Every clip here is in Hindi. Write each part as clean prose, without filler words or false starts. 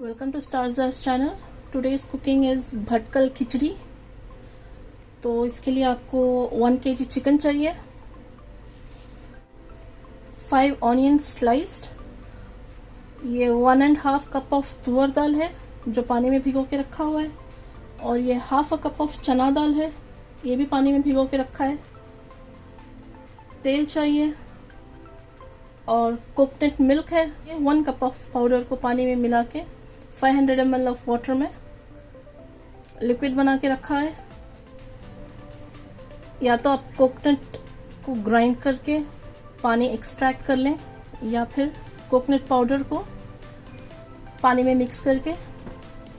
वेलकम टू स्टारजास channel. Today's cooking is Bhatkal khichdi. तो इसके लिए आपको 1 kg चिकन चाहिए, 5 ऑनियन स्लाइस्ड, ये 1.5 कप ऑफ तुअर दाल है जो पानी में भिगो के रखा हुआ है, और ये हाफ कप ऑफ चना दाल है, ये भी पानी में भिगो के रखा है। तेल चाहिए और कोकोनट मिल्क है, ये 1 कप ऑफ पाउडर को पानी में मिला के 500 ml ऑफ वाटर में लिक्विड बना के रखा है। या तो आप कोकोनट को ग्राइंड करके पानी एक्सट्रैक्ट कर लें, या फिर कोकोनट पाउडर को पानी में मिक्स करके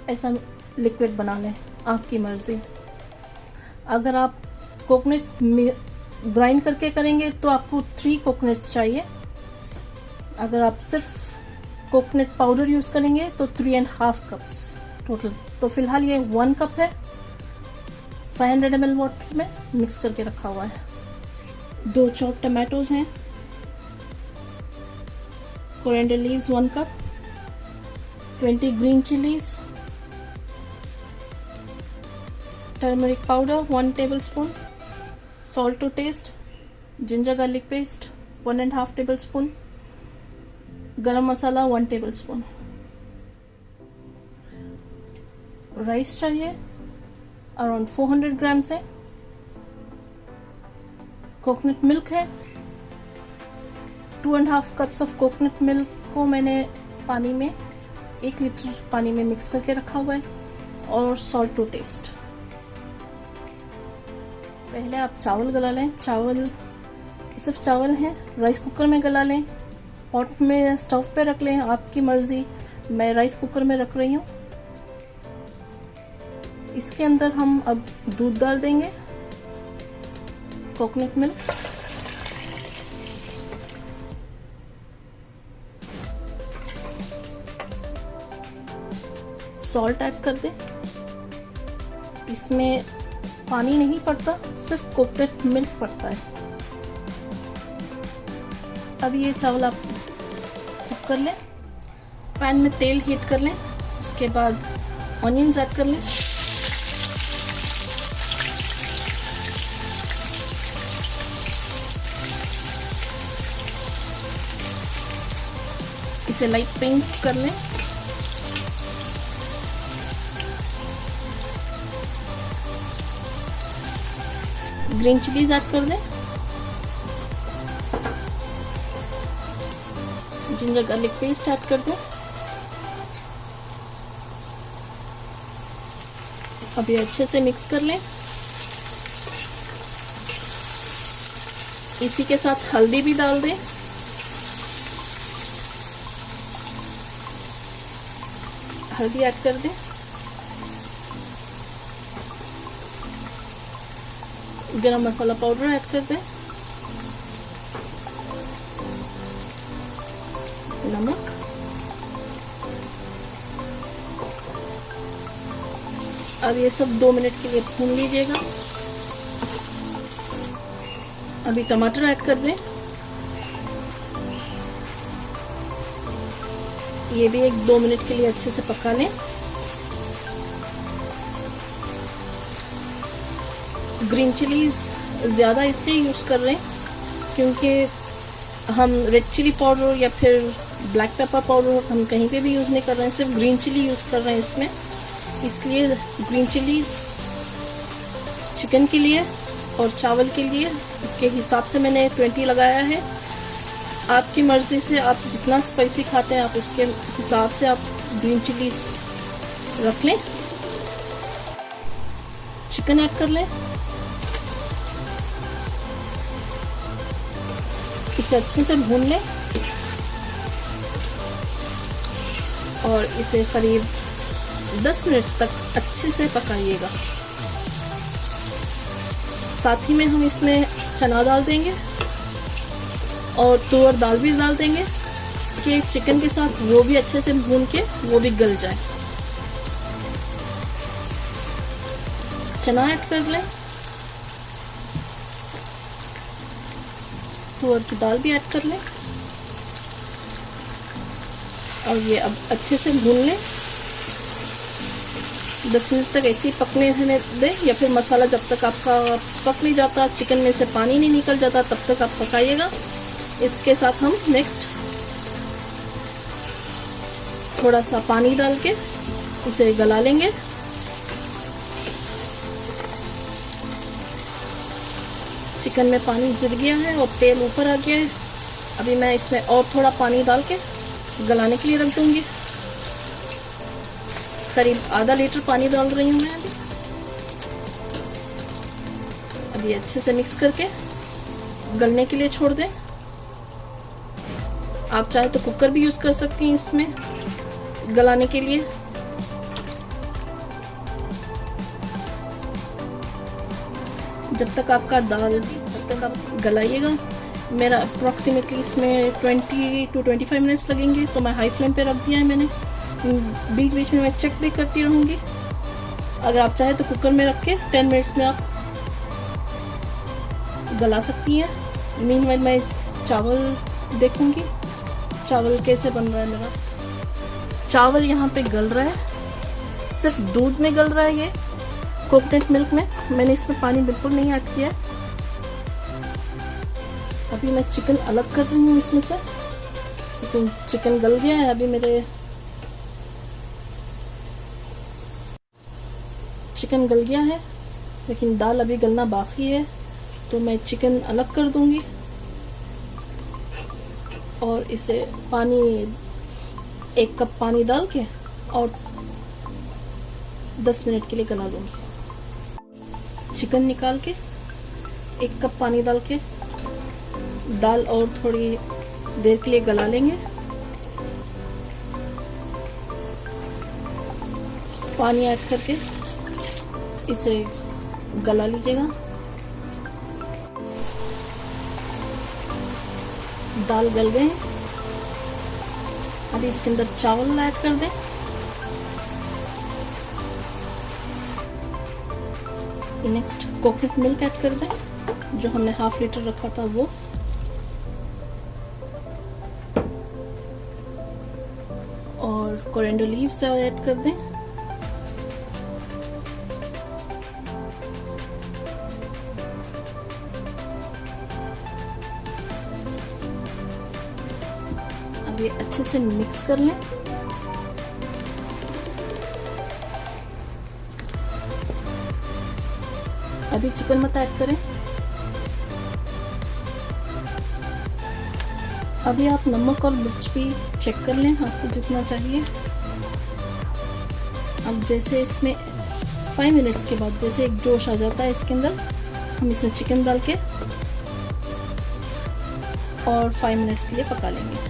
ऐसा लिक्विड बना लें, आपकी मर्ज़ी। अगर आप कोकोनट ग्राइंड करके करेंगे तो आपको 3 कोकोनट्स चाहिए। अगर आप सिर्फ कोकोनट पाउडर यूज़ करेंगे तो 3.5 कप्स टोटल। तो फिलहाल ये 1 कप है, 500 ml वाटर में मिक्स करके रखा हुआ है। 2 चॉप टमाटोज हैं, coriander leaves 1 cup, 20 green chillies, turmeric powder 1 tablespoon, salt to taste, ginger garlic paste 1.5 tablespoon, garam masala 1 tablespoon. Rice चाहिए अराउंड 400 ग्राम्स है। कोकोनट मिल्क है, 2.5 कप्स ऑफ कोकोनट मिल्क को मैंने पानी में 1 लीटर पानी में मिक्स करके रखा हुआ है, और सॉल्ट टू टेस्ट। पहले आप चावल गला लें। चावल सिर्फ चावल हैं, राइस कुकर में गला लें, पॉट में स्टोव पे रख लें, आपकी मर्ज़ी। मैं राइस कुकर में रख रही हूँ। इसके अंदर हम अब दूध डाल देंगे, कोकोनट मिल्क, सॉल्ट ऐड कर दें। इसमें पानी नहीं पड़ता, सिर्फ कोकोनट मिल्क पड़ता है। अब ये चावल आप कुक कर लें। पैन में तेल हीट कर लें, इसके बाद ऑनियंस ऐड कर लें। इसे लाइट पिंक कर लें। ग्रीन चिलीज ऐड कर दें, जिंजर गार्लिक पेस्ट ऐड कर दें। अब ये अच्छे से मिक्स कर लें। इसी के साथ हल्दी भी डाल दें। हल्दी ऐड कर दें। गरम मसाला पाउडर ऐड कर दें। नमक, अब ये सब 2 मिनट के लिए भून लीजिएगा। अभी टमाटर ऐड कर दें। ये भी 1-2 मिनट के लिए अच्छे से पका लें। ग्रीन चिलीज ज़्यादा इसलिए यूज़ कर रहे हैं क्योंकि हम रेड चिली पाउडर या फिर ब्लैक पेपर पाउडर हम कहीं पे भी यूज़ नहीं कर रहे हैं, सिर्फ ग्रीन चिली यूज़ कर रहे हैं इसमें। इसलिए ग्रीन चिलीज चिकन के लिए और चावल के लिए इसके हिसाब से मैंने 20 लगाया है। आपकी मर्ज़ी से आप जितना स्पाइसी खाते हैं आप उसके हिसाब से आप ग्रीन चिलीज रख लें। चिकन ऐड कर लें। इसे अच्छे से भून लें और इसे करीब 10 मिनट तक अच्छे से पकाइएगा। साथ ही में हम इसमें चना दाल देंगे और तुअर दाल भी डाल देंगे कि चिकन के साथ वो भी अच्छे से भून के वो भी गल जाए। चना ऐड कर लें, तुअर की दाल भी ऐड कर लें और ये अब अच्छे से भून लें। 10 मिनट तक ऐसे ही पकने रहने दें, या फिर मसाला जब तक आपका पक नहीं जाता, चिकन में से पानी नहीं निकल जाता, तब तक आप पकाइएगा। इसके साथ हम नेक्स्ट थोड़ा सा पानी डाल के इसे गला लेंगे। चिकन में पानी गिर गया है और तेल ऊपर आ गया है। अभी मैं इसमें और थोड़ा पानी डाल के गलाने के लिए रख दूंगी। करीब आधा लीटर पानी डाल रही हूँ मैं अभी अच्छे से मिक्स करके गलने के लिए छोड़ दें। आप चाहे तो कुकर भी यूज़ कर सकती हैं इसमें गलाने के लिए। जब तक आपका दाल जब तक आप गलाइएगा, मेरा अप्रॉक्सीमेटली इसमें 20 to 25 मिनट्स लगेंगे, तो मैं हाई फ्लेम पे रख दिया है मैंने। बीच बीच में मैं चेक भी करती रहूँगी। अगर आप चाहे तो कुकर में रख के 10 मिनट्स में आप गला सकती हैं। मीनवाइल मैं चावल देखूँगी चावल कैसे बन रहा है मेरा। चावल यहाँ पे गल रहा है, सिर्फ दूध में गल रहा है ये, कोकोनट मिल्क में। मैंने इसमें पानी बिल्कुल नहीं ऐड किया है। अभी मैं चिकन अलग कर रही हूँ इसमें से, लेकिन चिकन गल गया है। अभी मेरे चिकन गल गया है, लेकिन दाल अभी गलना बाकी है, तो मैं चिकन अलग कर दूंगी और इसे पानी 1 कप पानी डाल के और 10 मिनट के लिए गला दूंगी। चिकन निकाल के 1 कप पानी डाल के दाल और थोड़ी देर के लिए गला लेंगे। पानी ऐड करके इसे गला लीजिएगा। दाल गल गए, अभी इसके अंदर चावल ऐड कर दें। नेक्स्ट कोकोनट मिल्क ऐड कर दें, जो हमने ½ लीटर रखा था वो। और कोरिएंडर लीव्स ऐड कर दें। अब ये अच्छे से मिक्स कर लें। अभी चिकन मत ऐड करें। अभी आप नमक और मिर्च भी चेक कर लें, आपको जितना चाहिए। अब जैसे इसमें 5 मिनट्स के बाद जैसे एक जोश आ जाता है इसके अंदर, हम इसमें चिकन डाल के और 5 मिनट्स के लिए पका लेंगे।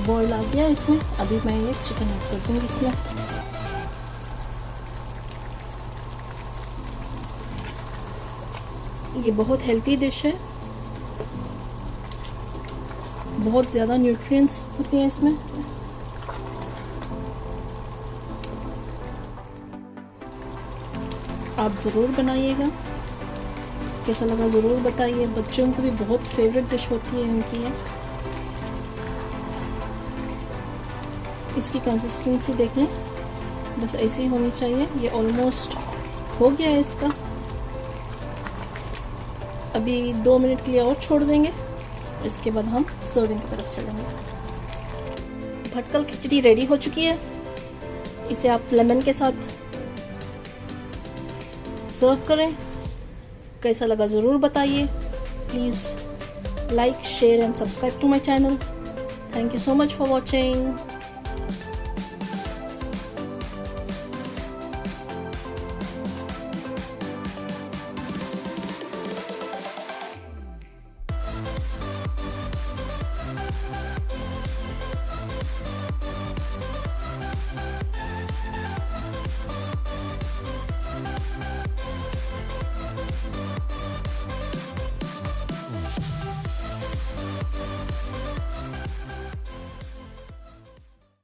बॉईल आ गया इसमें, अभी मैं ये चिकन ऐड कर दूँगी इसमें। ये बहुत हेल्थी डिश है, बहुत ज़्यादा न्यूट्रिएंट्स होते हैं इसमें। आप ज़रूर बनाइएगा, कैसा लगा ज़रूर बताइए। बच्चों को भी बहुत फेवरेट डिश होती है इनकी है। इसकी कंसिस्टेंसी देख लें, बस ऐसी ही होनी चाहिए। ये ऑलमोस्ट हो गया है इसका। अभी 2 मिनट के लिए और छोड़ देंगे, इसके बाद हम सर्विंग की तरफ चलेंगे। भटकल खिचड़ी रेडी हो चुकी है। इसे आप लेमन के साथ सर्व करें। कैसा लगा ज़रूर बताइए। Please like, share and subscribe to my channel. Thank you so much for watching.